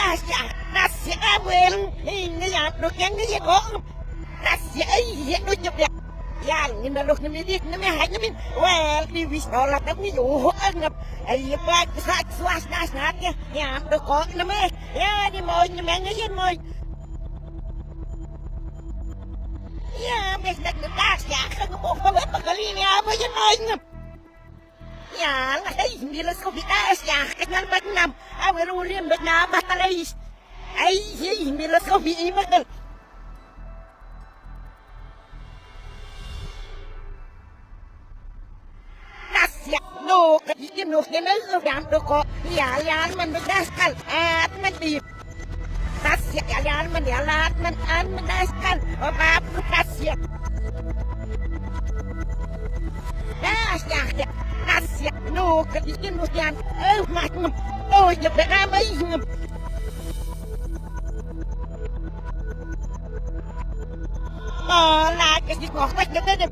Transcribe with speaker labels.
Speaker 1: Nasi awel, ini ya, yang ini kok. Nasi ini nu chụp đẹp. Yang ini lu ni dik ni hanya min. Well, di wis nolak ni yo ngap. Ai ba sa swas nas nak ya. Được kok ni me. Ya di mo ni mang ni mo. Ya, biết được tas ya, không có có biết cái gì nha, bây giờ nói ngập. Ya, là cái gì là không biết tas ya, cái ngăn bắt nằm, ai mớiรู้เรื่องViệt Nam bắt lấy. Ai gì là không biết mà cái. Tas ya, no, cái gì no cái nó không làm được có. Ya, mình được tas kan, mình đi. Tas ya, mình ya lat, mình ăn mình tas kan, apa tas ya. Nasi, no, cái gì nó yan, mặt ngầm, nhập được ra mấy ngầm. Là cái gì ngọt quá, nhập đến